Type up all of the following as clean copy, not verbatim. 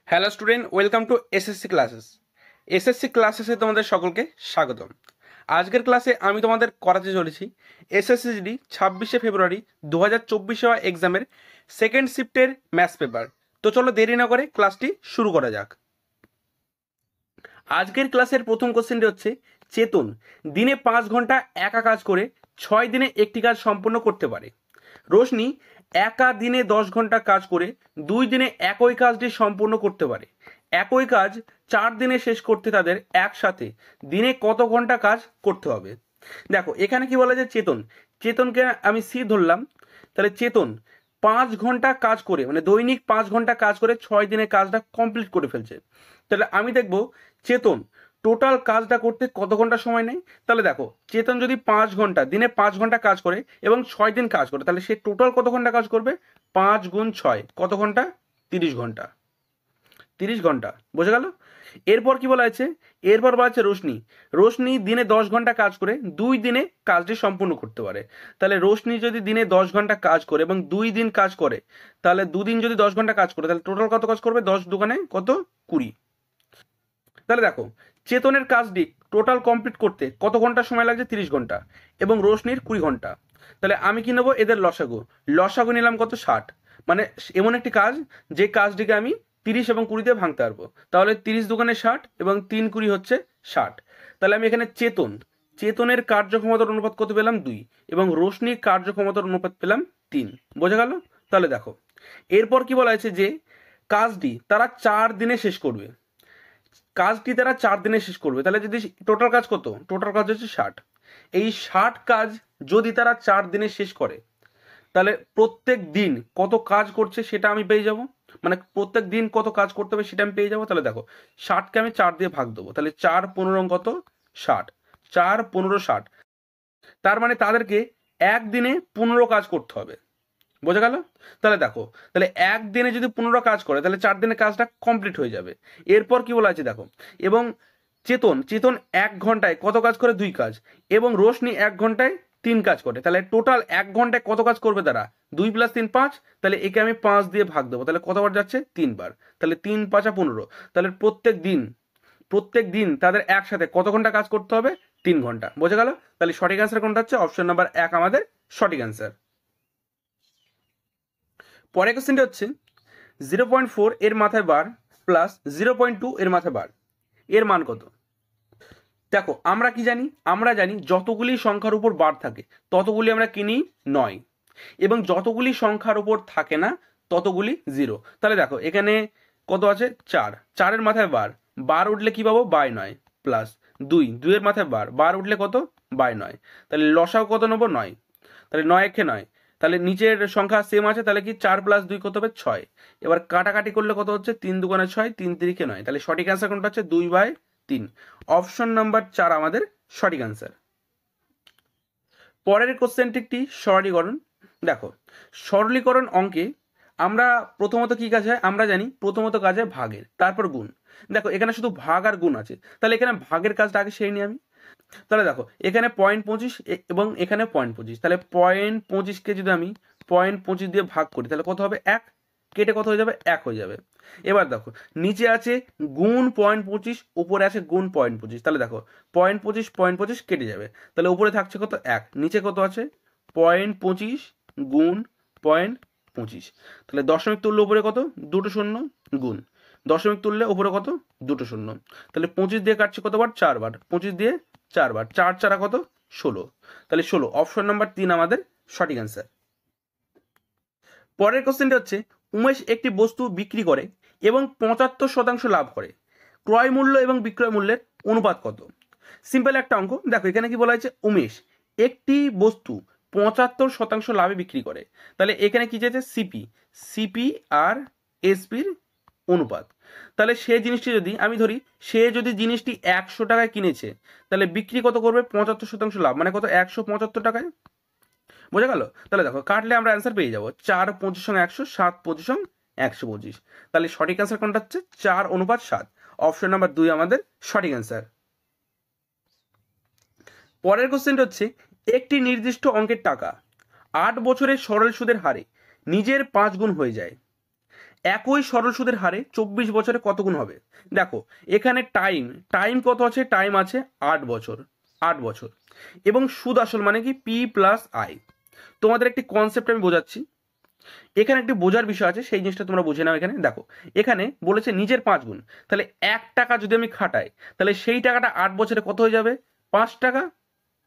Hello student, welcome to SSC classes. SSC ক্লাসেসে তোমাদের সকলকে স্বাগতম। আজকের ক্লাসে আমি তোমাদের করাতে চলেছি এসএসসিজিডি 26শে ফেব্রুয়ারি 2024 হওয়া এক্সামের সেকেন্ড শিফটের ম্যাথস পেপার। তো চলো দেরি না করে ক্লাসটি শুরু করা যাক। আজকের ক্লাসের প্রথম কোশ্চেনটি হচ্ছে, চেতন দিনে 5 ঘন্টা একা কাজ করে 6 দিনে একটি কাজ সম্পন্ন করতে পারে। রোশনি একা দিনে 10 ঘন্টা কাজ করে 2 দিনে একই কাজটি সম্পূর্ণ করতে পারে। একই কাজ 4 দিনে শেষ করতে তাদের একসাথে দিনে কত ঘন্টা কাজ করতে হবে? দেখো এখানে কি বলা যায়, চেতনকে আমি সি ধরলাম। তাহলে চেতন 5 ঘন্টা কাজ করে, মানে দৈনিক 5 ঘন্টা কাজ করে 6 দিনে কাজটা কমপ্লিট করে ফেলছে। তাহলে আমি দেখব চেতন টোটাল কাজটা করতে কত ঘন্টা সময় নেয়। তাহলে দেখো চেতন যদি 5 ঘন্টা দিনে 5 ঘন্টা কাজ করে এবং 6 দিন কাজ করে, তাহলে সে টোটাল কত ঘন্টা কাজ করবে? 5 গুণ 6 কত ঘন্টা? 30 ঘন্টা। 30 ঘন্টা, বোঝা গেল? এরপর কি বলা আছে? এরপর বলা আছে রোশনি দিনে 10 ঘন্টা কাজ করে 2 দিনে কাজটি সম্পূর্ণ করতে পারে। তাহলে রোশনি যদি দিনে 10 ঘন্টা কাজ করে এবং 2 দিন কাজ করে, তাহলে 2 দিন যদি 10 ঘন্টা কাজ করে, তাহলে টোটাল কত কাজ করবে? 10 দুগুণে কত? 20। তাহলে দেখো চেতনের কাজটি টোটাল কমপ্লিট করতে কত ঘন্টা সময় লাগছে? 30 ঘন্টা, এবং রোশনির 20 ঘন্টা। তাহলে আমি কি নেবো? এদের লসাগু নিলাম কত? 60। মানে এমন একটি কাজ যে কাজটিকে আমি 30 এবং 20 দিয়ে ভাঙতে পারবো। তাহলে 30 দুগুণে 60 এবং 3 20 হচ্ছে 60। তাহলে আমি এখানে চেতনের কার্যক্ষমতার অনুপাত কত পেলাম? 2, এবং রোশনির কার্যক্ষমতার অনুপাত পেলাম 3। বোঝা গেল? তাহলে দেখো এরপর কি বলা হয়েছে যে কাজটি তারা 4 দিনে শেষ করবে। কাজটি তারা 4 দিনে শেষ করবে। তাহলে যদি টোটাল কাজ কত? টোটাল কাজ হচ্ছে 60। এই 60 কাজ যদি তারা 4 দিনে শেষ করে, তাহলে প্রত্যেক দিন কত কাজ করছে সেটা আমি পেয়ে যাব। মানে প্রত্যেক দিন কত কাজ করতে হবে সেটা আমি পেয়ে যাবো। তাহলে দেখো 60কে আমি 4 দিয়ে ভাগ দেবো। তাহলে 4 15 কত? 60। 4 15 60। তার মানে তাদেরকে একদিনে 15 কাজ করতে হবে। বোঝা গেল? তাহলে দেখো, তাহলে একদিনে যদি 15 কাজ করে, তাহলে 4 দিনে কাজটা কমপ্লিট হয়ে যাবে। এরপর কি বলা আছে দেখো, এবং চেতন 1 ঘন্টায় কত কাজ করে? 2 কাজ, এবং রোশনি 1 ঘন্টায় 3 কাজ করে। তাহলে টোটাল 1 ঘন্টায় কত কাজ করবে তারা? 2 + 3 5। তাহলে একে আমি 5 দিয়ে ভাগ দেবো। তাহলে কতবার যাচ্ছে? 3 বার। তাহলে 3 5 15। তাহলে প্রত্যেক দিন তাদের একসাথে কত ঘন্টা কাজ করতে হবে? 3 ঘন্টা। বোঝা গেল? তাহলে সঠিক অ্যান্সার কোনটা হচ্ছে? অপশন নাম্বার 1 আমাদের সঠিক অ্যান্সার। পরের কোশ্চেনটা হচ্ছে 0.4 এর মাথায় বার প্লাস 0.2 এর মাথায় বার, এর মান কত? দেখো আমরা কি জানি? আমরা জানি যতগুলি সংখ্যার উপর বার থাকে ততগুলি আমরা কিনি নয়, এবং যতগুলি সংখ্যার উপর থাকে না ততগুলি 0। তাহলে দেখো এখানে কত আছে? 4। 4-এর মাথায় বার উঠলে কি পাবো? বাই 9 প্লাস 2 এর মাথায় বার উঠলে কত? বাই 9। তাহলে লসাও কত নেবো? 9। তাহলে 9 একে 9। তাহলে নিচের সংখ্যা সেম আছে, তাহলে কি 4 + 2 কত হবে? 6। এবার কাটাকাটি করলে কত হচ্ছে? 3 দুগুণে 6, 3 3 9। তাহলে সঠিক অ্যান্সার কোনটা হচ্ছে? 2/3। অপশন নাম্বার 4 আমাদের সঠিক অ্যান্সার। পরের কোশ্চেনটি একটি সরলীকরণ। দেখো সরলীকরণ অঙ্কে আমরা প্রথমত কি কাজ হয়? আমরা জানি প্রথমত কাজ হয় ভাগের, তারপর গুণ। দেখো এখানে শুধু ভাগ আর গুণ আছে, তাহলে এখানে ভাগের কাজটা আগে সেরে নিই আমি। তাহলে দেখো এখানে 0.25 এবং এখানে 0.25। তাহলে 0.25কে যদি আমি 0.25 দিয়ে ভাগ করি, তাহলে কত হবে? 1। কেটে কত হয়ে যাবে? 1 হয়ে যাবে। এবার দেখো নিচে আছে গুণ 0.25, উপরে আছে গুণ 0.25। তাহলে দেখো 0.25 কেটে যাবে। তাহলে উপরে থাকছে কত? 1। নিচে কত আছে? 0.25 গুণ 0.25। তাহলে দশমিক তুললে উপরে কত? 2 শূন্য, গুণ দশমিক তুললে উপরে কত? 2 শূন্য। তাহলে 25 দিয়ে কাটছে কতবার? 4 বার। 25 দিয়ে 4 বার, 4 4 কত? 16। তাহলে 16, অপশন নাম্বার 3 আমাদের সঠিক অ্যান্সার। পরের কোশ্চেনটা হচ্ছে, উমেশ একটি বস্তু বিক্রি করে এবং 75% লাভ করে, ক্রয় মূল্য এবং বিক্রয় মূল্যের অনুপাত কত? সিম্পল একটা অঙ্ক। দেখো এখানে কি বলা হয়েছে? উমেশ একটি বস্তু 75% লাভে বিক্রি করে। তাহলে এখানে কি চাইছে? সিপি আর এসপির অনুপাত। তাহলে সে জিনিসটি যদি আমি ধরি, সে যদি জিনিসটি 100 টাকায় কিনেছে, তাহলে বিক্রি কত করবে? 75% লাভ, মানে কত? 175 টাকায়। বোঝা গেল? তাহলে দেখো কাটলে আমরা অ্যান্সার পেয়ে যাবো 4 25 100, 7 25 125। তাহলে সঠিক অ্যান্সার কোনটা হচ্ছে? 4:7। অপশন নাম্বার 2 আমাদের সঠিক অ্যান্সার। পরের কোশ্চেনটা হচ্ছে, একটি নির্দিষ্ট অঙ্কের টাকা 8 বছরের সরল সুদের হারে নিজের 5 গুণ হয়ে যায়। একই সরল সুদের হারে 24 বছরে কত গুণ হবে? দেখো এখানে টাইম কত আছে? টাইম আছে 8 বছর এবং সুদ আসল মানে কি পি প্লাস আই। তোমাদের একটি কনসেপ্ট আমি বোঝাচ্ছি, এখানে একটি বোঝার বিষয় আছে, সেই জিনিসটা তোমরা বুঝে নাও। এখানে দেখো এখানে বলেছে নিজের 5 গুণ, তাহলে 1 টাকা যদি আমি খাটাই তাহলে সেই টাকাটা 8 বছরে কত হয়ে যাবে? 5 টাকা,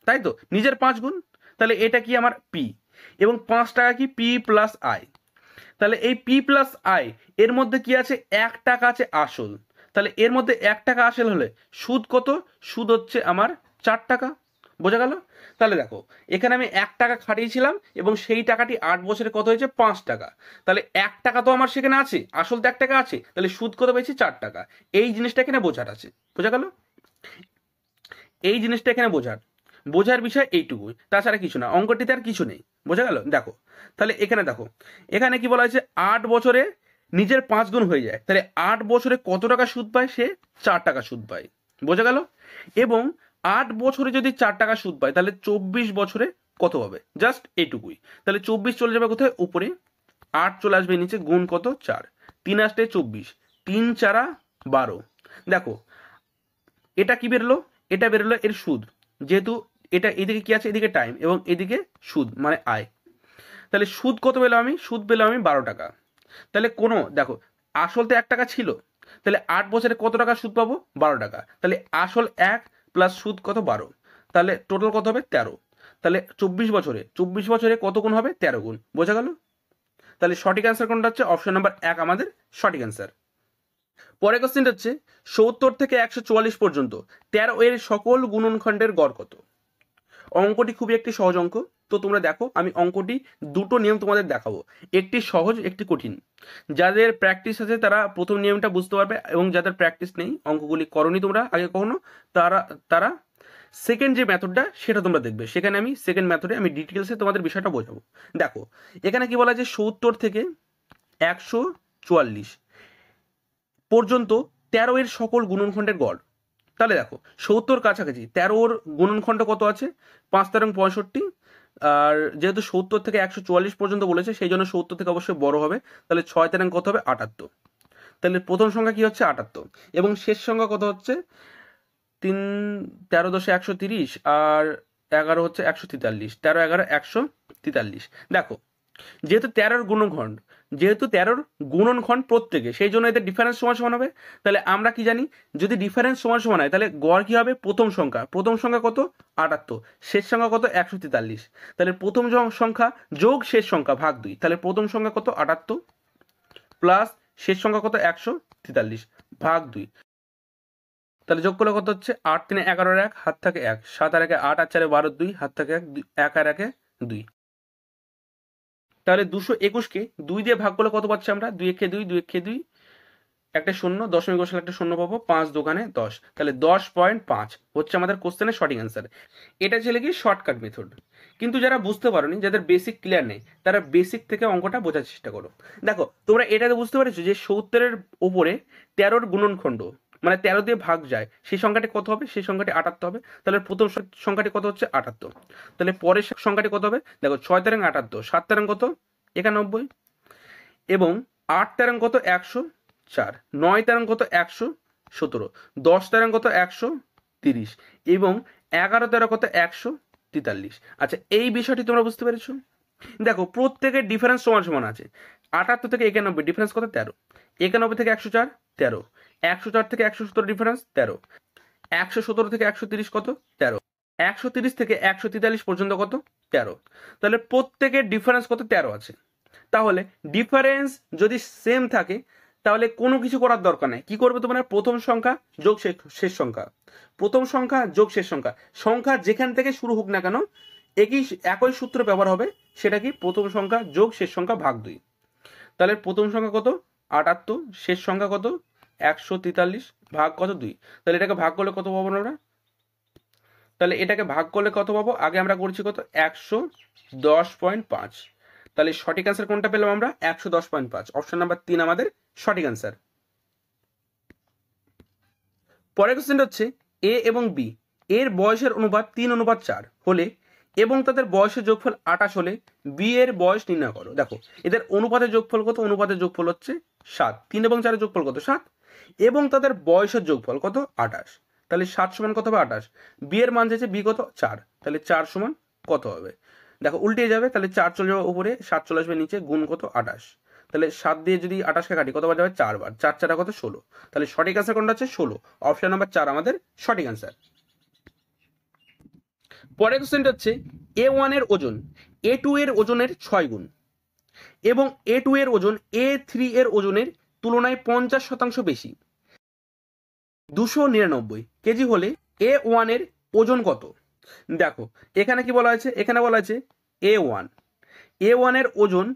তাই তো? নিজের 5 গুণ, তাহলে এটা কি আমার পি, এবং 5 টাকা কি পি প্লাস আই। তাহলে এই পি প্লাস আই এর মধ্যে কি আছে? 1 টাকা আছে আসল, তাহলে এর মধ্যে 1 টাকা আসল হলে সুদ কত? সুদ হচ্ছে আমার 4 টাকা। বোঝা গেল? তাহলে দেখো এখানে আমি 1 টাকা খাটিয়েছিলাম এবং সেই টাকাটি 8 বছরে কত হয়েছে? 5 টাকা। তাহলে 1 টাকা তো আমার সেখানে আছে, আসল তো 1 টাকা আছে, তাহলে সুদ কত পেয়েছি? 4 টাকা। এই জিনিসটা এখানে বোঝার আছে। বোঝা গেল? এই জিনিসটা এখানে বোঝার বিষয় এইটুকুই, তাছাড়া কিছু না, অঙ্কটিতে আর কিছু নেই। বোঝা গেল? দেখো তাহলে এখানে দেখো এখানে কি বলা হয়েছে? 8 বছরে নিজের 5 গুণ হয়ে যায়, তাহলে 8 বছরে কত টাকা সুদ পায়? সে 4 টাকা সুদ পায়। বোঝা গেল? এবং 8 বছরে যদি 4 টাকা সুদ পায় তাহলে 24 বছরে কত হবে? জাস্ট এইটুকুই। তাহলে 24 চলে যাবে কোথায়? উপরে, 8 চলে আসবে নিচে, গুণ কত? 4, 3 আসতে 24, 3 4 12। দেখো এটা কি বেরোলো? এটা বেরোলো এর সুদ, যেহেতু এটা এদিকে কি আছে? এদিকে টাইম এবং এদিকে সুদ মানে আয়। তাহলে সুদ কত পেলাম আমি? সুদ পেলাম আমি 12 টাকা। তাহলে কোনো দেখো আসল তো 1 টাকা ছিল, তাহলে 8 বছরে কত টাকা সুদ পাবো? 12 টাকা। তাহলে আসল 1 প্লাস সুদ কত? 12, তাহলে টোটাল কত হবে? 13। তাহলে 24 বছরে কত গুণ হবে? 13 গুণ। বোঝা গেল? তাহলে সঠিক অ্যান্সার কোনটা হচ্ছে? অপশন নাম্বার 1 আমাদের সঠিক অ্যান্সার। পরের কোশ্চেনটা হচ্ছে 70 থেকে 144 পর্যন্ত 13 এর সকল গুণনখণ্ডের গড় কত? অঙ্কটি খুবই একটি সহজ অঙ্ক। তো তোমরা দেখো আমি অঙ্কটি দুটো নিয়ম তোমাদের দেখাবো, একটি সহজ একটি কঠিন। যাদের প্র্যাকটিস আছে তারা প্রথম নিয়মটা বুঝতে পারবে, এবং যাদের প্র্যাকটিস নেই, অঙ্কগুলি করনি তোমরা আগে কখনো, তারা তারা সেকেন্ড যে মেথডটা সেটা তোমরা দেখবে। সেখানে আমি সেকেন্ড মেথডে আমি ডিটেলসে তোমাদের বিষয়টা বোঝাবো। দেখো এখানে কি বলা যায়? 70 থেকে 144 পর্যন্ত 13 এর সকল গুণনখণ্ডের গড়। তাহলে দেখো 70 কাছাকাছি, 13 গুণনখণ্ড কত আছে? 5 তেরং 65, আর যেহেতু 70 থেকে 144 পর্যন্ত বলেছে সেই জন্য 70 থেকে অবশ্যই বড় হবে, তাহলে 6 তেরং কত হবে? 78। তাহলে প্রথম সংখ্যা কি হচ্ছে? 78, এবং শেষ সংখ্যা কত হচ্ছে? 3 13 10 130 আর 11 হচ্ছে 143, 13 11 143। দেখো যেহেতু 13 গুণনখণ্ড প্রত্যেকে, সেই জন্য এদের ডিফারেন্স সমান সমান হবে। তাহলে আমরা কি জানি? যদি ডিফারেন্স সমান সমান হয় তাহলে গড় কি হবে? প্রথম সংখ্যা কত? 78, শেষ সংখ্যা কত? 143। তাহলে প্রথম সংখ্যা যোগ শেষ সংখ্যা ভাগ 2, তাহলে প্রথম সংখ্যা কত? 78 প্লাস শেষ সংখ্যা কত? 143 ভাগ 2, তাহলে যোগ করলে কত হচ্ছে? 8 3 11 1, হাত থাকে 1, 7 আর 1 8 আর 4 12, 2 হাত থাকে 1, 1 আর 1 2। তাহলে 221কে 2 দিয়ে ভাগ করলে কত পাচ্ছি আমরা? 2 একে 2, 2 একে 2, একটা শূন্য, দশমিক বসালে একটা শূন্য পাবো, 5 দোকানে 10, তাহলে 10.5 হচ্ছে আমাদের কোশ্চেনের সঠিক অ্যান্সার। এটা ছিল কি শর্টকাট মেথড। কিন্তু যারা বুঝতে পারোনি, যাদের বেসিক ক্লিয়ার নেই, তারা বেসিক থেকে অঙ্কটা বোঝার চেষ্টা করো। দেখো তোমরা এটাতে বুঝতে পারছো যে 70-এর ওপরে 13-র গুণনখণ্ড মানে 13 দিয়ে ভাগ যায়, সেই সংখ্যাটি কত হবে? সেই সংখ্যাটি 78 হবে। তাহলে প্রথম সংখ্যাটি কত হচ্ছে? 78। তাহলে পরের সংখ্যাটি কত হবে? দেখো 6 তেরং 78, 7 তেরং কত? 91, এবং 8 তেরং কত? 104, 9 তেরং কত? 117, 10 তেরং কত? 130, এবং 11 তেরো কত? 143। আচ্ছা এই বিষয়টি তোমরা বুঝতে পেরেছো? দেখো প্রত্যেকের ডিফারেন্স সমান সমান আছে। 78 থেকে 91 ডিফারেন্স কত? 13, 91 থেকে 104 13, 104 থেকে 117 ডিফারেন্স 13, 117 থেকে 130 কত? 13, 130 থেকে 143 পর্যন্ত কত? 13। তাহলে প্রত্যেকের ডিফারেন্স কত? 13 আছে। তাহলে ডিফারেন্স যদি সেম থাকে তাহলে কোনো কিছু করার দরকার নেই। কি করবে তোমরা? প্রথম সংখ্যা যোগ শেষ সংখ্যা, প্রথম সংখ্যা যোগ শেষ সংখ্যা যেখান থেকে শুরু হোক না কেন একই সূত্র ব্যবহার হবে। সেটা কি? প্রথম সংখ্যা যোগ শেষ সংখ্যা ভাগ 2। তাহলে প্রথম সংখ্যা কত? 78, শেষ সংখ্যা কত? 143 ভাগ কত? 2। তাহলে এটাকে ভাগ করলে কত পাবো আমরা? তাহলে এটাকে ভাগ করলে কত পাবো? আগে আমরা করছি কত? 110.5। তাহলে সঠিক অ্যান্সার কোনটা পেলাম আমরা? 110.5, অপশন নাম্বার 3 আমাদের সঠিক অ্যান্সার। পরের কোশ্চেনটা হচ্ছে এ এবং বি এর বয়সের অনুপাত 3:4 হলে এবং তাদের বয়সের যোগফল 28 হলে বি এর বয়স নির্ণয় করো। দেখো এদের অনুপাতের যোগফল কত? অনুপাতের যোগফল হচ্ছে 7, 3 এবং 4 যোগফল কত 7, এবং তাদের বয়সের যোগফল কত 28, তাহলে 7 সমান কত হবে 28, বি এর মান চেয়েছে বি কত 4, তাহলে 4 সমান কত হবে, দেখো উল্টে যাবে, তাহলে 4 চলে যাবে উপরে, 7 চলে আসবে নিচে, গুণ কত 28, তাহলে 7 দিয়ে যদি 28কে কাটি কতবার যাবে 4 বার, 4 4 কত 16, তাহলে সঠিক আনসার কোনটা হচ্ছে 16, অপশন নাম্বার 4 আমাদের সঠিক আনসার। পরের কোশ্চেনটা হচ্ছে A1 এর ওজন A2 এর ওজনের 6 গুণ এবং A2 এর ওজন A3 এর ওজনের তুলনায় 50% বেশি, 299 কেজি হলে A1 এর ওজন কত। দেখো এখানে কি বলা আছে, এখানে বলা আছে A1 এর ওজন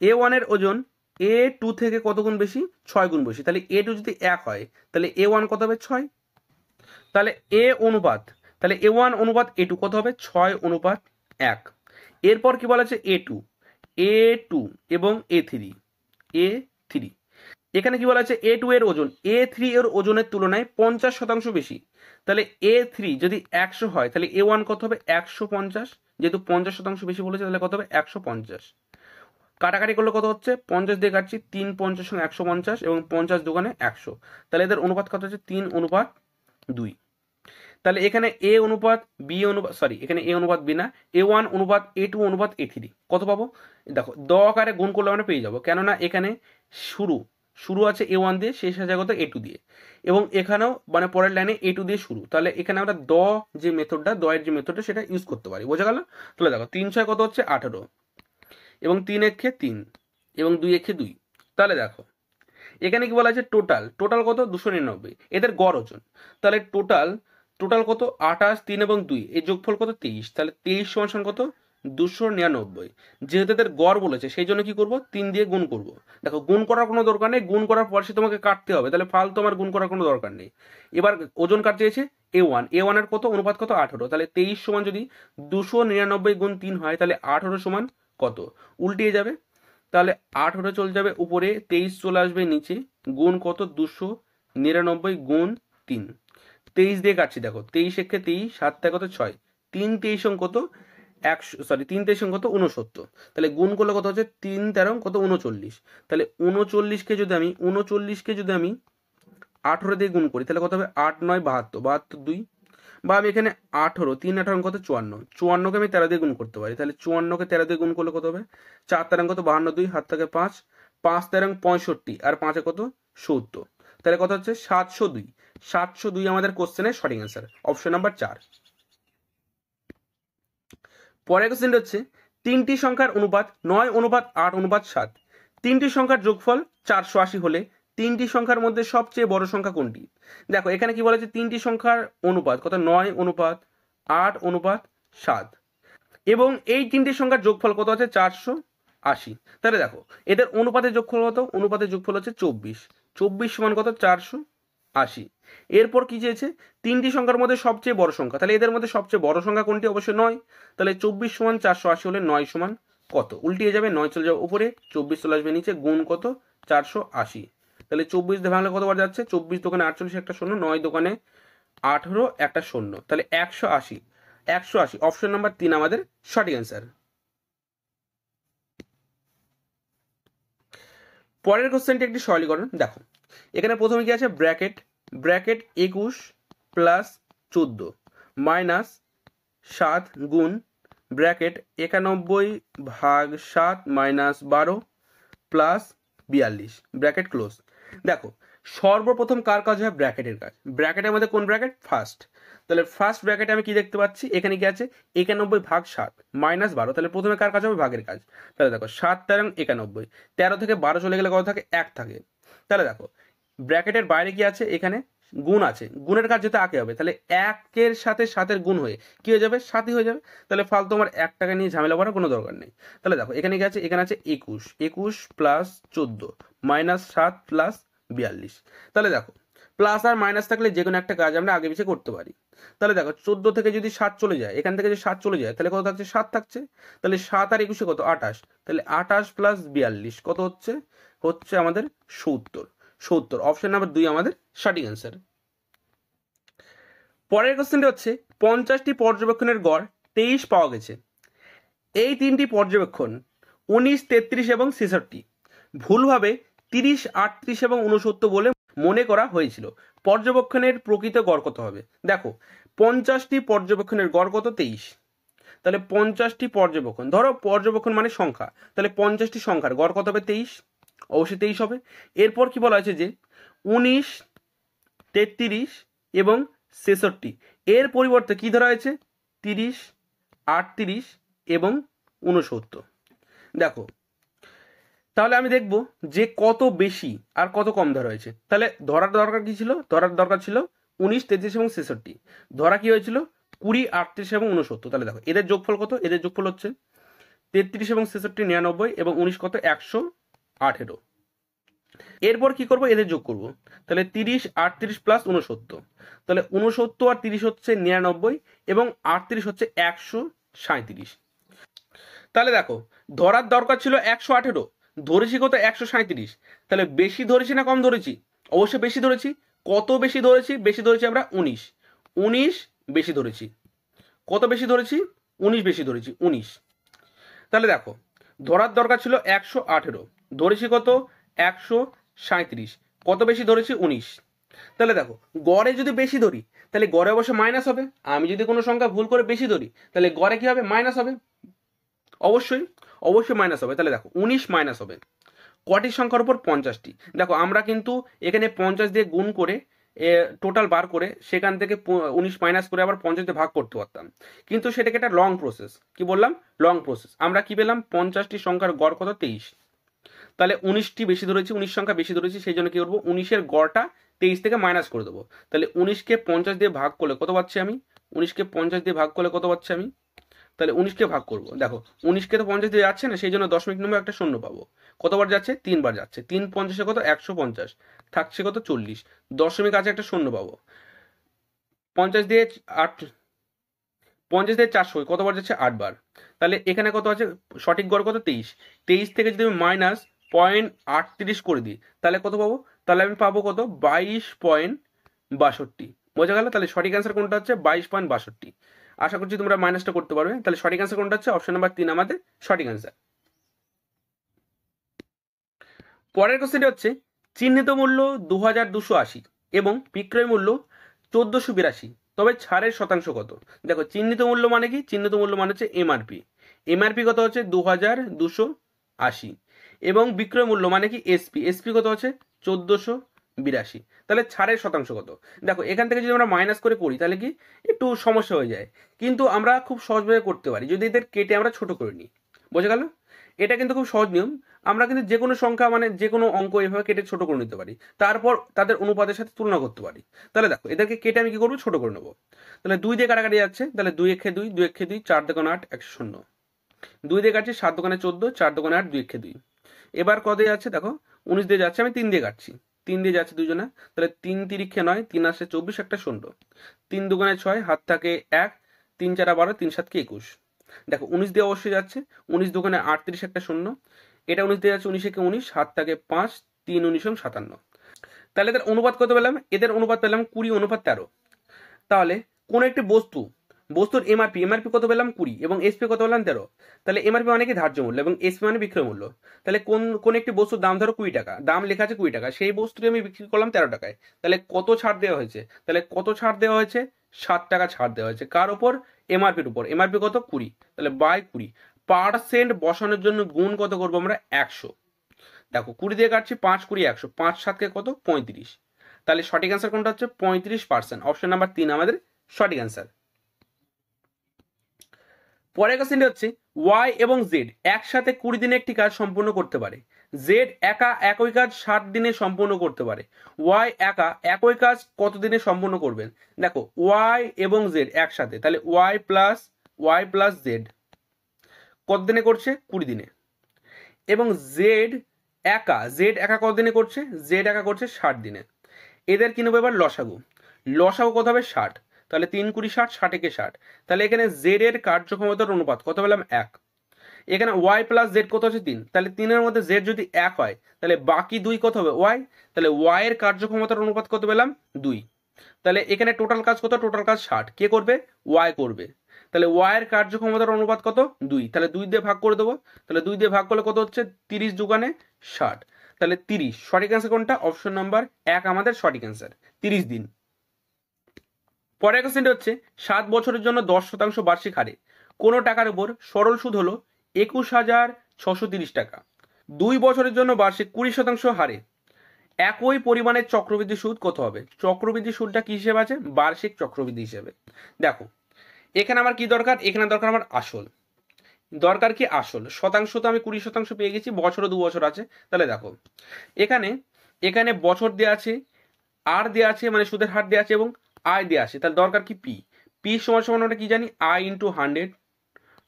A1 এর ওজন A2 থেকে কত গুণ বেশি, 6 গুণ বেশি, তাহলে A2 যদি 1 হয় তাহলে A1 কত হবে 6, তাহলে তাহলে A1 অনুপাত A2 কত হবে 6 অনুপাত 1। এরপর কি বলা আছে A2 এবং A3, এখানে কি বলা আছে A2 এর ওজন A3 এর ওজনের তুলনায় 50% বেশি, তাহলে A3 যদি 100 হয় তাহলে A1 কত হবে 150, যেহেতু 50% বেশি বলেছে তাহলে কত হবে 150, কাটাকাটি করলে কত হচ্ছে 50 দিয়ে কাটছি, 3 50 সঙ্গে 150 এবং 50 দোকানে 100, তাহলে এদের অনুপাত কত হচ্ছে 3 অনুপাত 2, তাহলে এখানে A অনুপাত B অনুপাত এখানে A অনুপাত B না, A1 অনুপাত A2 অনুপাত A3 কত পাবো, দেখো দ আকারে গুণ করলে আমরা পেয়ে যাবো, কেননা এখানে শুরু আছে A1 দিয়ে, শেষ আছে কত A2 দিয়ে, এবং এখানেও মানে পরের লাইনে A2 দিয়ে শুরু, তাহলে এখানে আমরা দ এর যে মেথডটা সেটা ইউজ করতে পারি, বোঝা গেল। তাহলে দেখো 3 6 কত হচ্ছে 18 এবং 3 1 3 এবং 2 1 2, তাহলে দেখো এখানে কি বলা আছে টোটাল কত 299, এদের গড় ওজন, তাহলে টোটাল কত 28, 3 এবং 2 এই যোগফল কত 23, তাহলে 23 সমান কত 299, যেহেতু এদের গড় বলেছে সেই জন্য কি করব 3 দিয়ে গুণ করব, দেখো গুণ করার কোনো দরকার নেই, গুণ করার পর সে তোমাকে কাটতে হবে, তাহলে ফালতু আমার গুণ করার কোনো দরকার নেই। এবার ওজন কাটতে চেয়েছে A1 এর কত অনুপাত কত 18, তাহলে 23 সমান যদি 299 গুণ 3 হয় তাহলে 18 সমান কত, উল্টিয়ে যাবে, তাহলে 18 চলে যাবে উপরে, 23 চলে আসবে নিচে, গুণ কত 299 গুণ 3, 23 দিয়ে কাটছি, দেখো 23 একে 23, 7 কত 6, 3 23 কত 3 23 কত 69, তাহলে গুণ করলে কত হচ্ছে 3 13 কত 39, তাহলে 39কে যদি আমি 18 দিয়ে গুণ করি তাহলে কত হবে 8 9 72 2, বা আমি এখানে 18 3 18 কত 54কে আমি 13 দিয়ে গুণ করতে পারি, তাহলে 54কে 13 দিয়ে গুণ করলে কত হবে 4 13 কত 52 2, হাত থেকে 5 5 13 65 আর 5 কত 70, তাহলে কত হচ্ছে 702 আমাদের কোশ্চেনের সঠিক অ্যান্সার, অপশন নাম্বার 4। পরের কোশ্চেনটা হচ্ছে 3টি সংখ্যার অনুপাত 9 অনুপাত 8 অনুপাত 7, 3টি সংখ্যার যোগফল 480 হলে 3টি সংখ্যার মধ্যে সবচেয়ে বড় সংখ্যা কোনটি। দেখো এখানে কি বলেছে 3টি সংখ্যার অনুপাত কত 9 অনুপাত 8 অনুপাত 7, এবং এই 3টি সংখ্যার যোগফল কত আছে 480, তাহলে দেখো এদের অনুপাতের যোগফল কত, অনুপাতের যোগফল হচ্ছে 24 সমান কত 480। এরপর কি চেয়েছে 3টি সংখ্যার মধ্যে সবচেয়ে বড় সংখ্যা, তাহলে এদের মধ্যে সবচেয়ে বড় সংখ্যা কোনটি, অবশ্যই 9, তাহলে 24 সমান 480 হলে 9 সমান কত, উল্টিয়ে যাবে, 9 চলে যাবে উপরে, 24 চলে আসবে নিচে, গুণ কত 480, তাহলে 24 দিয়ে ভাঙলে কতবার যাচ্ছে 24 দোকানে 48 একটা শূন্য, 9 দোকানে 18 একটা শূন্য, তাহলে 180 অপশন নাম্বার 3 আমাদের সঠিক অ্যান্সার। পরের কোশ্চেনটি একটি সরলীকরণ, দেখো এখানে প্রথমে কি আছে ব্র্যাকেট 21 প্লাস 14 মাইনাস 7 গুণ ব্র্যাকেট 91 ভাগ 7 মাইনাস 12 প্লাস 42 ব্র্যাকেট ক্লোজ। দেখো সর্বপ্রথম কার কাজ হয়, ব্র্যাকেটের কাজ, ব্র্যাকেটের মধ্যে কোন ব্র্যাকেট ফার্স্ট, তাহলে ফার্স্ট ব্র্যাকেটে আমি কি দেখতে পাচ্ছি এখানে কি আছে 91 ভাগ 7 মাইনাস 12, তাহলে প্রথমে কার কাজ হবে ভাগের কাজ, তাহলে দেখো 7 13 91, 13 থেকে 12 চলে গেলে কত থাকে 1 থাকে, তাহলে দেখো ব্র্যাকেটের বাইরে কি আছে এখানে গুণ আছে, গুণের কাজ যেতে আগে হবে, তাহলে 1 সাথে 7 গুণ হয়ে কি হয়ে যাবে 7ই হয়ে যাবে, তাহলে ফালতু আমার 1 টাকা নিয়ে ঝামেলা করার কোনো দরকার নেই। তাহলে দেখো এখানে কি আছে, এখানে আছে 21 প্লাস 14 মাইনাস 7 প্লাস 42, তাহলে দেখো প্লাস আর মাইনাস থাকলে যে কোনো একটা কাজ আমরা আগে পিছিয়ে করতে পারি, তাহলে দেখো 14 থেকে যদি 7 চলে যায়, এখান থেকে যদি 7 চলে যায় তাহলে কত থাকছে 7 থাকছে, তাহলে 7 আর 21 কত 28, তাহলে 28 প্লাস 42 কত হচ্ছে আমাদের 70 অপশন নাম্বার 2 আমাদের সঠিক অ্যান্সার। পরের কোশ্চেনটি হচ্ছে 50টি পর্যবেক্ষণের গড় 23 পাওয়া গেছে, এই 3টি পর্যবেক্ষণ 19 33 এবং 66 ভুলভাবে 30, 38 এবং 69 বলে মনে করা হয়েছিল। পর্যবেক্ষণের প্রকৃত গড় কত হবে? দেখো 50টি পর্যবেক্ষণের গড় কত? 23। তাহলে 50টি পর্যবেক্ষণ, ধরো পর্যবেক্ষণ মানে সংখ্যা, তাহলে 50টি সংখ্যার গড় কত হবে? 23, অবশ্যই 23 হবে। এরপর কি বলা হয়েছে যে 19, 33 এবং 66 এর পরিবর্তে কি ধরা হয়েছে? 30, 38 এবং 69। দেখো তাহলে আমি দেখব যে কত বেশি আর কত কম ধরা হয়েছে। তাহলে ধরার দরকার কি ছিল? ধরার দরকার ছিল 19, 33 এবং 66। ধরা কি হয়েছিল? 20, 38 এবং 69। তাহলে দেখো এদের যোগফল কত? এদের যোগফল হচ্ছে 33 এবং 66 99 এবং 19 কত? 118। এরপর কি করব? এদের যোগ করব। তাহলে 30, 38 প্লাস 69। তাহলে 69 আর 30 হচ্ছে 99 এবং 38 হচ্ছে 137। তাহলে দেখো ধরার দরকার ছিল 118, ধরেছি কত? 137। তাহলে বেশি ধরেছি না কম ধরেছি? অবশ্যই বেশি ধরেছি। কত বেশি ধরেছি? বেশি ধরেছি আমরা 19। 19 বেশি ধরেছি। কত বেশি ধরেছি? 19 বেশি ধরেছি, 19। তাহলে দেখো ধরার দরকার ছিল 118, ধরেছি কত? 137। কত বেশি ধরেছি? 19। তাহলে দেখো গড়ে যদি বেশি ধরি তাহলে গড়ে অবশ্যই মাইনাস হবে। আমি যদি কোনো সংখ্যা ভুল করে বেশি ধরি তাহলে গড়ে কি হবে? মাইনাস হবে। অবশ্যই অবশ্যই মাইনাস হবে। তাহলে দেখো 19 মাইনাস হবে কটি সংখ্যার উপর? 50টি। দেখো আমরা কিন্তু এখানে 50 দিয়ে গুণ করে টোটাল বার করে সেখান থেকে 19 মাইনাস করে আবার 50 দিয়ে ভাগ করতে পারতাম, কিন্তু সেটাকে একটা লং প্রসেস। কি বললাম? Long process. আমরা কি পেলাম? 50টি সংখ্যার গড় কত? 23। তাহলে 19টি বেশি ধরেছি, 19 সংখ্যা বেশি ধরেছি, সেই জন্য কি করবো? 19-এর গড়টা 23 থেকে মাইনাস করে দেবো। তাহলে 19কে 50 দিয়ে ভাগ করলে কত পাচ্ছি আমি? 19কে 50 দিয়ে ভাগ করলে কত পাচ্ছি আমি? তাহলে 19কে ভাগ করব। দেখো 19কে তো 50 দিয়ে যাচ্ছে না, সেই জন্য দশমিক নম্বর একটা শূন্য পাবো। কতবার যাচ্ছে? 3বার যাচ্ছে। 3 50-এ কত? 150। থাকছে কত? 40। দশমিক আছে একটা শূন্য পাবো। 50 দিয়ে 8, 50 দিয়ে 400 কতবার যাচ্ছে? 8বার। তাহলে এখানে কত আছে? সঠিক গড় কত? 23। 23 থেকে যদি আমি মাইনাস 0.38 করে দিই তাহলে কত পাবো? তাহলে আমি পাবো কত? 22.62। বোঝা গেল? তাহলে সঠিক অ্যান্সার কোনটা হচ্ছে? 22.62। আশা করছি তোমরা মাইনাসটা করতে পারবে। তাহলে সঠিক অ্যান্সার কোনটা হচ্ছে? অপশন নাম্বার 3 আমাদের সঠিক অ্যান্সার। পরের কোশ্চেনটি হচ্ছে চিহ্নিত মূল্য 2280 এবং বিক্রয় মূল্য 1482, তবে ছাড়ের শতাংশ কত? দেখো চিহ্নিত মূল্য মানে কি? চিহ্নিত মূল্য মানে হচ্ছে এমআরপি। এমআরপি কত হচ্ছে? 2280 এবং বিক্রয় মূল্য মানে কি? এসপি। এসপি কত হচ্ছে? 1482। তাহলে ছাড়ের শতাংশ কত? দেখো এখান থেকে যদি আমরা মাইনাস করে করি তাহলে কি একটু সমস্যা হয়ে যায়, কিন্তু আমরা খুব সহজভাবে করতে পারি যদি এদের কেটে আমরা ছোট করে নিই। বোঝা গেল? এটা কিন্তু খুব সহজ নিয়ম। আমরা কিন্তু যে কোনো সংখ্যা মানে যে কোনো অঙ্ক এভাবে কেটে ছোট করে নিতে পারি, তারপর তাদের অনুপাতের সাথে তুলনা করতে পারি। তাহলে দেখো এদেরকে কেটে আমি কি করবো? ছোট করে নেবো। তাহলে 2 দিয়ে কাটাকাটি যাচ্ছে, তাহলে 2 একে 2, 2 একে 2, 4 দোকান 8, 100। 2 দিয়ে কাটছি, 7 দোকানে 14, 4 দোকানে 8, 2 একে 2। এবার কত যাচ্ছে? দেখো 19 দিয়ে যাচ্ছে, আমি 3 দিয়ে কাটছি। 3 দিয়ে যাচ্ছে দুজনে, তাহলে 3 তিরিক্ষে 9, 3 আসে 24, একটা 0। 3 দোকানে 6, হাত থাকে 1, 3 4 12, 3 7 21। দেখো 19 দিয়ে অবশ্যই যাচ্ছে, 19 দোকানে 38, একটা 0। এটা 19 দিয়ে যাচ্ছে, 19 একে 19, হাত থাকে 5, 3 19 57। তাহলে এদের অনুপাত কত পেলাম? এদের অনুপাত পেলাম 20:13। তাহলে কোন একটি বস্তুর এমআরপি কত পেলাম? 20 এবং এসপি কত পেলাম? 13। তাহলে এমআরপি মানে কি? ধার্য মূল্য, এবং এসপি মানে বিক্রয় মূল্য। তাহলে কোন একটি বস্তুর দাম ধরো 20 টাকা, দাম লেখা আছে 20 টাকা, সেই বস্তুটি আমি বিক্রি করলাম 13 টাকায়। তাহলে কত ছাড় দেওয়া হয়েছে? তাহলে কত ছাড় দেওয়া হয়েছে? 7 টাকা ছাড় দেওয়া হয়েছে। কার উপর? এমআরপির উপর। এমআরপি কত? 20। তাহলে বাই 20% বসানোর জন্য গুণ কত করবো আমরা? 100। দেখো 20 দিয়ে কাটছি, 5 20 100, 5 7 কত? 35। তাহলে সঠিক অ্যান্সার কোনটা হচ্ছে? 35%। অপশন নাম্বার 3 আমাদের সঠিক অ্যান্সার। পরের কোশ্চেনটি হচ্ছে ওয়াই এবং জেড একসাথে 20 দিনে একটি কাজ সম্পূর্ণ করতে পারে। জেড একা একই কাজ 60 দিনে সম্পূর্ণ করতে পারে। ওয়াই একা একই কাজ কত দিনে সম্পূর্ণ করবেন? দেখো ওয়াই এবং জেড একসাথে, তাহলে ওয়াই প্লাস জেড কত দিনে করছে? 20 দিনে। এবং জেড একা কত দিনে করছে? জেড একা করছে 60 দিনে। এদের কি নেবো এবার? লসাগু কত হবে? 60। তাহলে 3 20 60, 60 একে 60। তাহলে এখানে জেড এর কার্যক্ষমতার অনুপাত কত পেলাম? 1। এখানে ওয়াই প্লাস জেড কত হচ্ছে? 3। তাহলে 3-এর মধ্যে জেড যদি 1 হয় তাহলে বাকি 2 কত হবে? ওয়াই। তাহলে ওয়াই এর কার্যক্ষমতার অনুপাত কত পেলাম? 2। তাহলে এখানে টোটাল কাজ কত? টোটাল কাজ 60। কে করবে? ওয়াই করবে। তাহলে ওয়াইয়ের কার্যক্ষমতার অনুপাত কত 2, তাহলে 2 দিয়ে ভাগ করে দেবো। তাহলে 2 দিয়ে ভাগ করলে কত হচ্ছে 30 দুগুণে 60, তাহলে 30 সঠিক অ্যান্সার কোনটা? অপশন নাম্বার 1 আমাদের সঠিক অ্যান্সার, 30 দিন। পরের কোশ্চেনটা হচ্ছে 7 বছরের জন্য 10% বার্ষিক হারে কোনো টাকার উপর সরল সুদ হলো 21,630 টাকা। 2 বছরের জন্য বার্ষিক 20% হারে একই পরিমাণের চক্রবৃদ্ধি সুদ কত হবে? চক্রবৃদ্ধি সুদটা কি হিসেবে আছে? বার্ষিক চক্রবৃদ্ধি হিসেবে। দেখো এখানে আমার কি দরকার? এখানে দরকার আমার আসল। দরকার কি? আসল। শতাংশ তো আমি 20% পেয়ে গেছি, বছরও 2 বছর আছে। তাহলে দেখো এখানে বছর দেওয়া আছে, আর দেওয়া আছে মানে সুদের হার দেওয়া আছে, এবং আয় দেওয়া আছে। তাহলে দরকার কি? পি। পি সমান সমান আমরা কি জানি? I into 100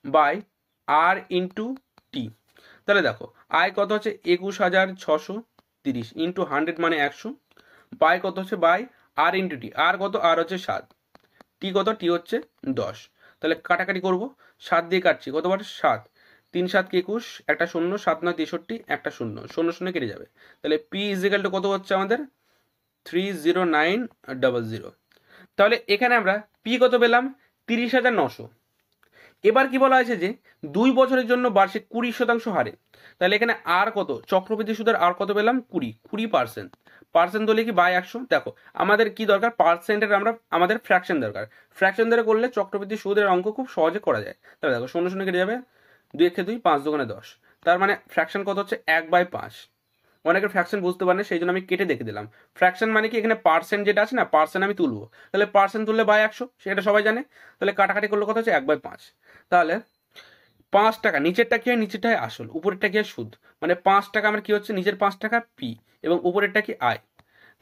by R into T. তাহলে দেখো আয় কত হচ্ছে 21,630 ইন্টু 100 মানে 100 বাই কত হচ্ছে? বাই আর ইন্টু টি। আর কত? আর হচ্ছে 7, টি কত? টি হচ্ছে 10। তাহলে কাটাকাটি করব, 7 দিয়ে কাটছি, কতবার? 7, 3 7 21, একটা 0, 7 9 63, একটা 0, 0 0 কেটে যাবে। তাহলে পি ইজিক্যাল টু কত হচ্ছে আমাদের? 30900। তাহলে এখানে আমরা পি কত পেলাম? 30,900। এবার কি বলা হয়েছে যে 2 বছরের জন্য বার্ষিক 20% হারে, তাহলে এখানে আর কত? চক্রবৃদ্ধি সুদের আর কত পেলাম? 20%। পার্সেন্ট ধরলে কি? বাই 100। দেখো আমাদের কি দরকার? পার্সেন্টের আমাদের ফ্র্যাকশন দরকার। ফ্র্যাকশন ধরে করলে চক্রবৃদ্ধি সুদের অঙ্ক খুব সহজে করা যায়। তাহলে দেখো 0 0 কেটে যাবে, 2 1 2, 5 2 10। তার মানে ফ্র্যাকশন কত হচ্ছে? 1/5। অনেকের ফ্র্যাকশন বুঝতে পারে না, সেই জন্য আমি কেটে দেখে দিলাম। ফ্র্যাকশন মানে কি? এখানে পার্সেন্ট যেটা আছে না, পার্সেন্ট আমি তুলবো। তাহলে পার্সেন্ট তুললে বাই 100, সেটা সবাই জানে। তাহলে কাটাকাটি করলে কত হচ্ছে? 1/5। তাহলে 5 টাকা, নিচেরটা কি হয়? নিচেরটা হয় আসল, উপরেরটা কি হয়? সুদ। মানে 5 টাকা আমার কি হচ্ছে? নিচের 5 টাকা পি, এবং উপরেরটা কি? আয়।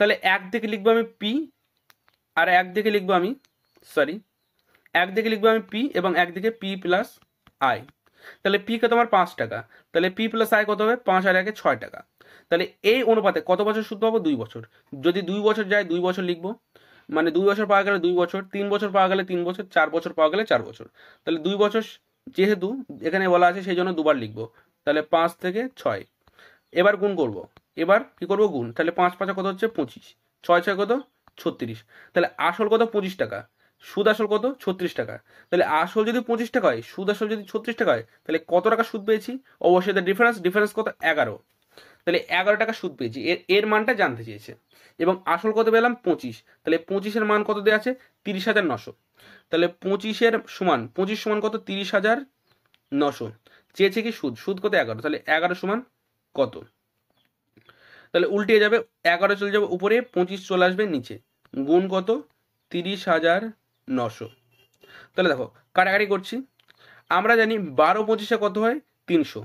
তাহলে একদিকে লিখবো আমি পি, আর একদিকে লিখবো আমি পি, এবং একদিকে পি প্লাস আয়। তাহলে পি কত? আমার 5 টাকা। তাহলে পি প্লাস আয় কত হবে? 5 আর 1 6 টাকা। তাহলে এই অনুপাতে কত বছর সুদ পাবো? 2 বছর। যদি 2 বছর যায় 2 বছর লিখবো, মানে 2 বছর পাওয়া গেলে 2 বছর, 3 বছর পাওয়া গেলে 3 বছর, 4 বছর পাওয়া গেলে 4 বছর। তাহলে 2 বছর যেহেতু এখানে বলা আছে সেই জন্য দুবার লিখবো। তাহলে 5 থেকে 6। এবার গুণ করব, এবার কি করব? গুণ। তাহলে 5 5 কত হচ্ছে? 25, 6 6 কত? 36। তাহলে আসল কত? 25 টাকা, সুদ আসল কত? 36 টাকা। তাহলে আসল যদি 25 টাকা হয়, সুদ আসল যদি 36 টাকা হয়, তাহলে কত টাকা সুদ পেয়েছি? অবশ্যই ডিফারেন্স কত? 11। তাহলে 11 টাকা সুদ পেয়েছি, এর মানটা জানতে চেয়েছে। এবং আসল কত পেলাম? 25। তাহলে 25-এর মান কত দেওয়া আছে? 30,900। তাহলে 25 সমান কত? 30,900। চেয়েছে কি? সুদ কত? 11। তাহলে 11 সমান কত? তাহলে উল্টে যাবে, 11 চলে যাবে উপরে, 25 চলে আসবে নিচে, গুণ কত? 30,900। তাহলে দেখো কাটাকাটি করছি, আমরা জানি 12 25-এ কত হয়? 300,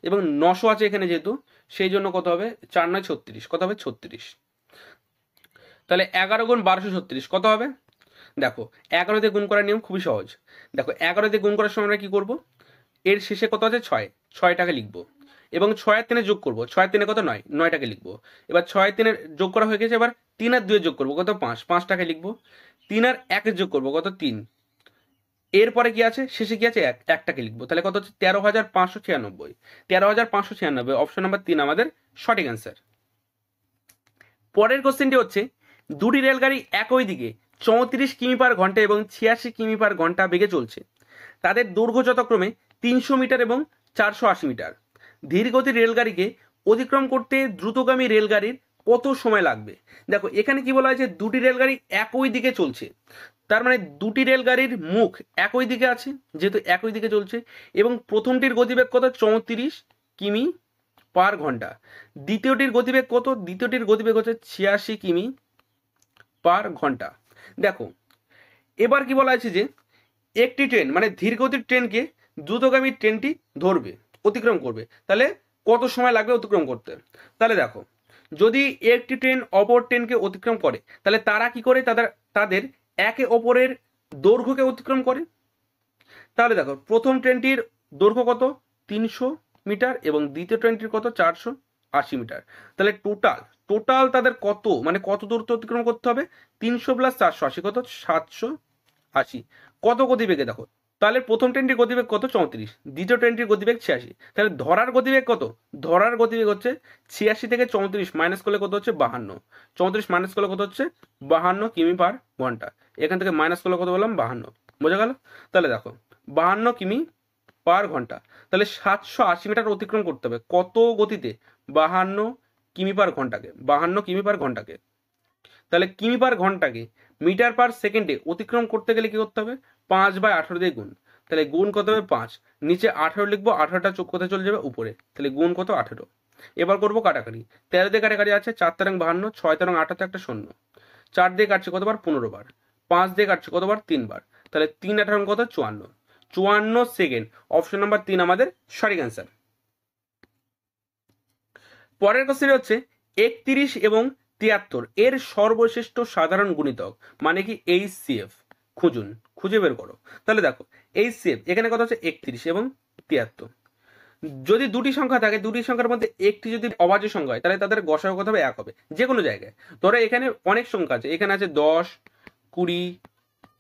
এবং 900 আছে এখানে যেহেতু, সেই জন্য কত হবে? 4 9 36, কত হবে? 36। তাহলে 11 গুণ 1236 কত হবে? দেখো 11 দিয়ে গুণ করার নিয়ম খুবই সহজ। দেখো 11 দিয়ে গুণ করার সময় আমরা কি করব? এর শেষে কত আছে? 6 টাকা লিখবো, এবং 6 আর 3 যোগ করবো। 6 আর 3 কত? 9 টাকা লিখবো। এবার 6 আর 3 যোগ করা হয়ে গেছে, এবার 3 আর 2 যোগ করবো, কত? 5 টাকা লিখবো। 3 আর 1 যোগ করবো, কত? 3। এরপরে কি আছে? শেষে কি আছে? 1 টাকা লিখবো। তাহলে কত হচ্ছে? 13,596। 13,596, অপশন নাম্বার 3 আমাদের সঠিক অ্যান্সার। পরের কোশ্চেনটি হচ্ছে দুটি রেলগাড়ি একই দিকে 34 কিমি পার ঘন্টা এবং 86 কিমি পার ঘন্টা বেগে চলছে। তাদের দৈর্ঘ্য যথাক্রমে 300 মিটার এবং 480 মিটার। ধীরগতির রেলগাড়িকে অতিক্রম করতে দ্রুতগামী রেলগাড়ির কত সময় লাগবে? দেখো এখানে কি বলা হয়েছে? দুটি রেলগাড়ি একই দিকে চলছে, তার মানে দুটি রেলগাড়ির মুখ একই দিকে আছে, যেহেতু একই দিকে চলছে, এবং প্রথমটির গতিবেগ কত? 34 কিমি পার ঘন্টা। দ্বিতীয়টির গতিবেগ কত? দ্বিতীয়টির গতিবেগ হচ্ছে 86 কিমি পার ঘন্টা। দেখো এবার কি বলা আছে? যে একটি ট্রেন, মানে ধীরগতির ট্রেনকে দ্রুতগামী ট্রেনটি ধরবে, অতিক্রম করবে, তাহলে কত সময় লাগবে অতিক্রম করতে? তাহলে দেখো যদি একটি ট্রেন অপর ট্রেনকে অতিক্রম করে, তাহলে তারা কি করে? তাদের একে অপরের দৈর্ঘ্যকে অতিক্রম করে। তাহলে দেখো প্রথম ট্রেনটির দৈর্ঘ্য কত? 300 মিটার, এবং দ্বিতীয় ট্রেনটির কত? 480 মিটার। তাহলে টোটাল তাদের কত, মানে কত দূরত্ব অতিক্রম করতে হবে? 300 প্লাস 480 কত? 780। কত গতিবেগে? দেখো তাহলে প্রথম ট্রেনটির গতিবেগ কত? 34, দ্বিতীয় ট্রেনটির গতিবেগ 86। তাহলে ধরার গতিবেগ কত? ধরার গতিবেগ হচ্ছে 86 থেকে 34 মাইনাস করলে কত হচ্ছে? 52। 34 মাইনাস করলে কত হচ্ছে? 52 কিমি পার ঘন্টা। এখান থেকে মাইনাস করলে কত বললাম? 52। বোঝা গেল? তাহলে দেখো 52 কিমি পার ঘন্টা, তাহলে 780 মিটার অতিক্রম করতে হবে কত গতিতে? 52 কিমি পার ঘন্টাকে, 52 কিমি পার ঘন্টাকে। তাহলে কিমি পার ঘন্টাকে মিটার পার সেকেন্ডে অতিক্রম করতে গেলে কি করতে হবে? 5/18 দিয়ে গুণ। তাহলে গুণ কত হবে? 5। নিচে 18 লিখবো, 18টা চোখ কোথায় চলে যাবে? উপরে। তাহলে গুণ কত? 18। এবার করবো কাটাকাটি। 13 দিয়ে কাটাকাটি আছে, 4 তেরং 52, 6 তেরং 18, একটা শূন্য। 4 দিয়ে কাটছে কতবার? 15 বার। 5 দিয়ে কাটছে কতবার? 3 বার। তাহলে 3 18 কত? 54। 54 সেকেন্ড। অপশন নাম্বার 3 আমাদের সঠিক অ্যান্সার। পরের কোশ্চেন হচ্ছে 31 এবং 73 এর সর্বশ্রেষ্ঠ সাধারণ গুণিতক মানে কি? HCF খুঁজুন, খুঁজে বের করো। তাহলে দেখো HCF এখানে কত হচ্ছে? 31 এবং 73। যদি দুটি সংখ্যা থাকে, দুটি সংখ্যার মধ্যে একটি যদি অভাজ্য সংখ্যা হয়, তাহলে তাদের গসাগু কত হবে? 1 হবে যে কোনো জায়গায়। ধরো এখানে অনেক সংখ্যা আছে, এখানে আছে 10, 20,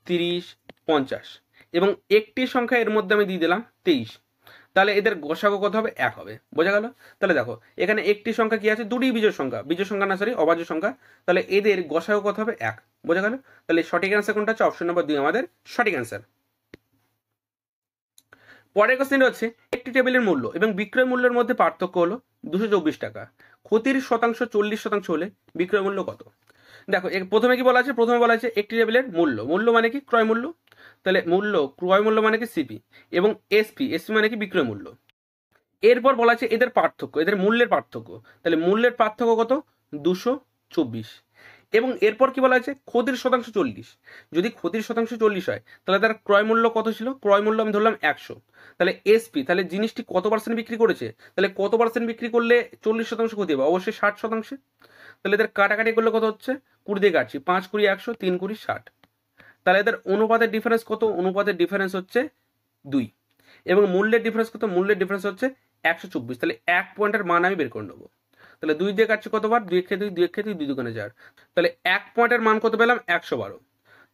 30, 50 এবং একটি সংখ্যা এর মধ্যে আমি দিয়ে দিলাম 23, তাহলে এদের গসাগু কত হবে? 1 হবে। বোঝা গেল? তাহলে দেখো এখানে একটি সংখ্যা কি আছে? দুটি বিজোড় সংখ্যা, বিজোড় সংখ্যা না সরি অভাজ্য সংখ্যা, তাহলে এদের গসাগু কত হবে? 1। বোঝা গেল? তাহলে সঠিক অ্যান্সার কোনটা হচ্ছে? অপশন নাম্বার 2 আমাদের সঠিক অ্যান্সার। পরের কোশ্চেনটা হচ্ছে একটি টেবিলের মূল্য এবং বিক্রয় মূল্যের মধ্যে পার্থক্য হলো 224 টাকা। ক্ষতির শতাংশ 40% হলে বিক্রয় মূল্য কত? দেখো প্রথমে কি বলা আছে? প্রথমে বলা আছে একটি টেবিলের মূল্য, মূল্য মানে কি? ক্রয় মূল্য। তাহলে মূল্য, ক্রয় মূল্য মানে কি? সিপি, এবং এসপি, এসপি মানে কি? বিক্রয় মূল্য। এরপর বলা আছে এদের পার্থক্য, এদের মূল্যের পার্থক্য। তাহলে মূল্যের পার্থক্য কত? 224। এবং এরপর কি বলা আছে? ক্ষতির শতাংশ 40। যদি ক্ষতির শতাংশ 40 হয়, তাহলে তার ক্রয় মূল্য কত ছিল? ক্রয় মূল্য আমি ধরলাম 100। তাহলে এসপি, তাহলে জিনিসটি কত পার্সেন্ট বিক্রি করেছে? তাহলে কত পার্সেন্ট বিক্রি করলে 40% ক্ষতি হবে? অবশ্যই 60%। তাহলে এদের কাটাকাটি করলে কত হচ্ছে? 20 দিয়ে কাটছি, 5 20 100, 3 20 60। তাহলে এদের অনুপাতের ডিফারেন্স কত? অনুপাতের ডিফারেন্স হচ্ছে 2। এবং মূল্যের ডিফারেন্স কত? মূল্যের ডিফারেন্স হচ্ছে 124। তাহলে 1 পয়েন্টের মান আমি বের করে নেবো। তাহলে 2 দিয়ে কাটছে কতবার? 2 একে 2, 2 একে 2, 2 দুগুণে 4। তাহলে 1 পয়েন্টের মান কত পেলাম? 112।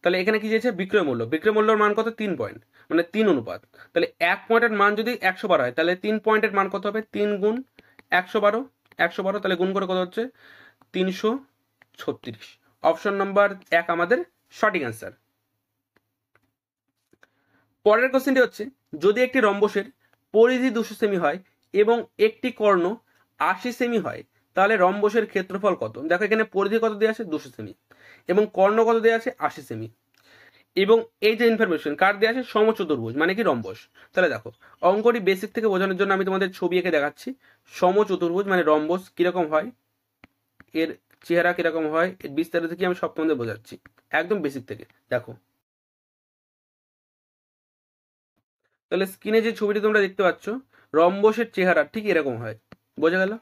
তাহলে এখানে কি চেয়েছে? বিক্রয় মূল্য। বিক্রয় মূল্যের মান কত? 3 পয়েন্ট, মানে 3 অনুপাত। তাহলে 1 পয়েন্টের মান যদি 112 হয়, তাহলে 3 পয়েন্টের মান কত হবে? 3 গুণ 112, 112, তাহলে গুণ করে কত হচ্ছে? 336। অপশন নাম্বার 1 আমাদের সঠিক অ্যান্সার। পরের কোশ্চেনটি হচ্ছে যদি একটি রম্বসের পরিধি 200 সেমি হয় এবং একটি কর্ণ 80 সেমি হয়, তাহলে রম্বসের ক্ষেত্রফল কত? দেখো এখানে পরিধি কত দেওয়া আছে? 200 সেমি, এবং কর্ণ কত দেওয়া আছে? 80 সেমি। এবং এই যে ইনফরমেশন কার দেওয়া আছে? সমচতুর্ভুজ মানে কি? রম্বস। তাহলে দেখো অঙ্কটি বেসিক থেকে বোঝানোর জন্য আমি তোমাদের ছবি এঁকে দেখাচ্ছি। সমচতুর্ভুজ মানে রম্বস কিরকম হয়, এর চেহারা কিরকম হয়, এর বিস্তারিত থেকে আমি সব তোমাদের বোঝাচ্ছি একদম বেসিক থেকে। দেখো তাহলে স্ক্রিনে যে ছবিটি তোমরা দেখতে পাচ্ছ, রম্বসের চেহারা ঠিক এরকম হয়। বোঝা গেল?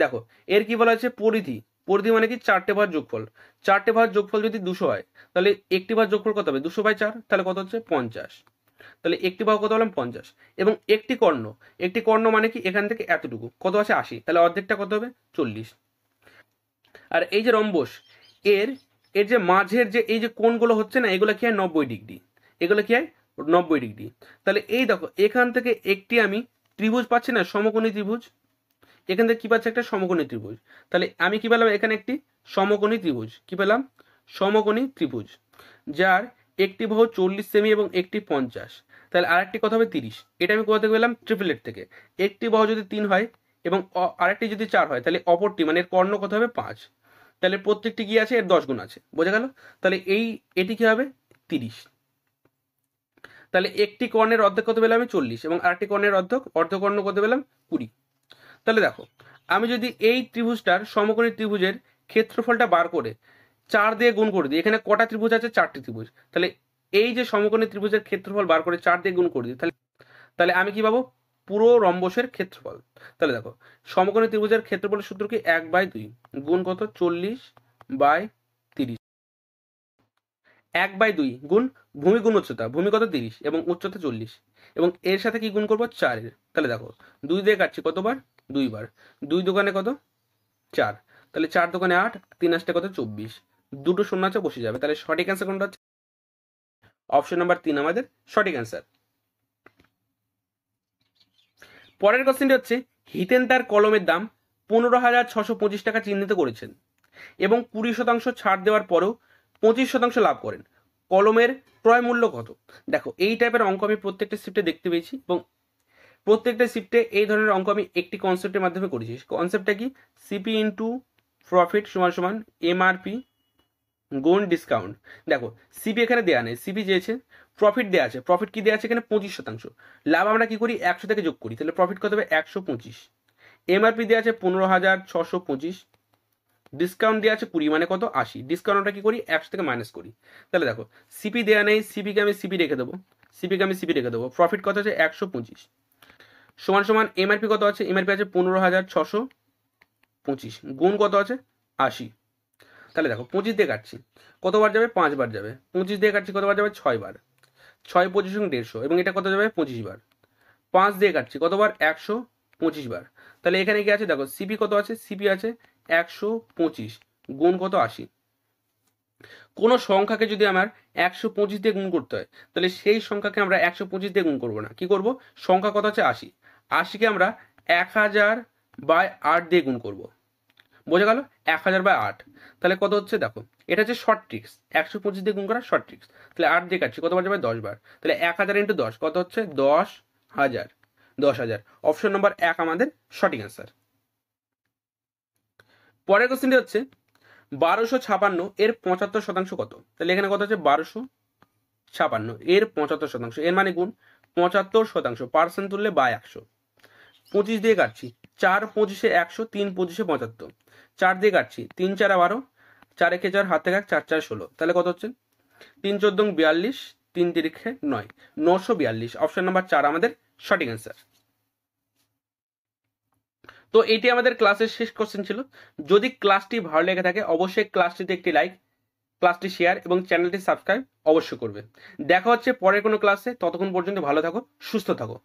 দেখো এর কি বলা আছে? পরিধি। পরিধি মানে কি? 4টে ভাঁজ যোগফল। 4টে ভাঁজ যোগফল যদি 200 হয়, তাহলে একটি ভাঁজ যোগফল কত হবে? 200/4, তাহলে কত হচ্ছে? 50। তাহলে একটি বাহু কত বললাম? 50। এবং একটি কর্ণ, একটি কর্ণ মানে কি? এখান থেকে এতটুকু কত আছে? 80, তাহলে অর্ধেকটা কত হবে? 40। আর এই যে রম্বস, এর এর যে মাঝের যে এই যে কোণগুলো হচ্ছে না, এগুলো কি হয়? 90 ডিগ্রি। এগুলো কি হয়? 90 ডিগ্রি। তাহলে এই দেখো এখান থেকে একটি আমি ত্রিভুজ পাচ্ছি না, সমকোণী ত্রিভুজ। এখান থেকে কি পাচ্ছি? একটা সমকোণী ত্রিভুজ। তাহলে আমি কি পেলাম? এখানে একটি সমকোণী ত্রিভুজ। কি পেলাম? সমকোণী ত্রিভুজ, যার একটি বাহু 40 সেমি এবং একটি 50। তাহলে আরেকটি কত হবে? 30। এটা আমি কোথা থেকে পেলাম? ট্রিপলেট থেকে। একটি বাহু যদি 3 হয় এবং আরেকটি যদি 4 হয়, তাহলে অপরটি মানে এর কর্ণ কত হবে? 5। তাহলে প্রত্যেকটি কি আছে? এর 10 গুণ আছে। বোঝা গেল? তাহলে এটি কি হবে? 30। তাহলে একটি কর্ণের অর্ধেক কত পেলাম? আমি 40, এবং আরেকটি কর্ণের অর্ধকর্ণ কত পেলাম? 20। তাহলে দেখো আমি যদি এই ত্রিভুজটার সমকোণী ত্রিভুজের ক্ষেত্রফলটা বার করে 4 দিয়ে গুণ করে দিই, এখানে কটা ত্রিভুজ আছে? 4টি ত্রিভুজ। তাহলে এই যে সমকোণী ত্রিভুজের ক্ষেত্রফল বার করে 4 দিয়ে গুণ করে দিই, তাহলে আমি কি পাবো? পুরো রম্বসের ক্ষেত্রফল। তাহলে দেখো সমকোণী ত্রিভুজের ক্ষেত্রফলের সূত্র কি? 1/2 গুণ কত? 40/30। 1/2 গুণ ভূমি গুণ উচ্চতা। ভূমি কত? 30, এবং উচ্চতা 40, এবং এর সাথে কি গুণ করবো? 4 এর। তাহলে দেখো 2 দিয়ে কাটছি কতবার? 2 বার। 2 দোকানে কত? 4। তাহলে 4 দোকানে 8, 3 আসতে কত? 24। দুটো শূন্য আছে, বসে যাবে। তাহলে সঠিক অ্যান্সার কোনটা হচ্ছে? অপশন নাম্বার 3 আমাদের সঠিক অ্যান্সার। পরের কোশ্চেনটি হচ্ছে হিতেন তার কলমের দাম 15,625 টাকা চিহ্নিত করেছেন এবং 20% ছাড় দেওয়ার পরেও 25% লাভ করেন। কলমের ক্রয় মূল্য কত। দেখো এই টাইপের অঙ্ক আমি প্রত্যেকটা শিফটে দেখতে পেয়েছি এবং প্রত্যেকটা শিফটে এই ধরনের অঙ্ক আমি একটি কনসেপ্টের মাধ্যমে করেছি। কনসেপ্টটা কি, সিপি ইন্টু প্রফিট সমান সমান এমআরপি গুণ ডিসকাউন্ট। দেখো সিপি এখানে দেওয়া নেই, সিপি দিয়েছে, প্রফিট দেওয়া আছে, প্রফিট কি দেওয়া আছে এখানে 25%, লাভ আমরা কি করি 100 থেকে যোগ করি, তাহলে প্রফিট কত হবে 125, এমআরপি দেওয়া আছে 15,625, ডিসকাউন্ট দেওয়া আছে 20 মানে কত 80, ডিসকাউন্ট আমরা কি করি 100 থেকে মাইনাস করি। তাহলে দেখো সিপি দেওয়া নেই, সিপিকে আমি সিপি রেখে দেবো, প্রফিট কত আছে 125 সমান সমান এমআরপি কত আছে, এমআরপি আছে 15,625 গুণ কত আছে 80। তাহলে দেখো 25 দিয়ে কাটছি কতবার যাবে 5 বার যাবে, 25 দিয়ে কাটছি কতবার যাবে 6 বার, 6 25 150 এবং এটা কত যাবে 25 বার, 5 দিয়ে কাটছি কতবার 125 বার। তাহলে এখানে কি আছে দেখো সিপি কত আছে, সিপি আছে 125 গুণ কত 80। কোনো সংখ্যাকে যদি আমার 125 দিয়ে গুণ করতে হয় তাহলে সেই সংখ্যাকে আমরা 125 দিয়ে গুণ করবো না, কি করব, সংখ্যা কত আছে 80, 80কে আমরা 1000/8 দিয়ে গুণ করব, বোঝা গেল 1000/8। তাহলে কত হচ্ছে দেখো, এটা হচ্ছে শর্ট ট্রিক্স, 125 দিয়ে গুণ করা শর্ট ট্রিক্স। তাহলে 8 দিয়ে কাটছি কতবার যাবে 10 বার, তাহলে 1000 × 10 কত হচ্ছে 10,000, 10,000। অপশন নম্বর 1 আমাদের সঠিক অ্যান্সার। পরের কোশ্চেনটি হচ্ছে 1256 এর 75% কত। তাহলে এখানে কত হচ্ছে 1256 এর 75%, এর মানে গুণ 75%, পার্সেন্ট তুললে বাই 100। 25 দিয়ে কাটছি 4 25 100, 3 25 75, 4 দিয়ে কাটছি 3 4 12, 4 1 4 হাত থেকে 4 4 16, তাহলে কত হচ্ছে 3 14 42, 3 3 9, 942। অপশন নাম্বার 4 আমাদের সঠিক অ্যান্সার। তো এটি আমাদের ক্লাসের শেষ কোশ্চেন ছিল। যদি ক্লাসটি ভালো লেগে থাকে অবশ্যই ক্লাসটিতে একটি লাইক, ক্লাসটি শেয়ার এবং চ্যানেলটি সাবস্ক্রাইব অবশ্যই করবে। দেখা হচ্ছে পরের কোনো ক্লাসে, ততক্ষণ পর্যন্ত ভালো থাকো, সুস্থ থাকো।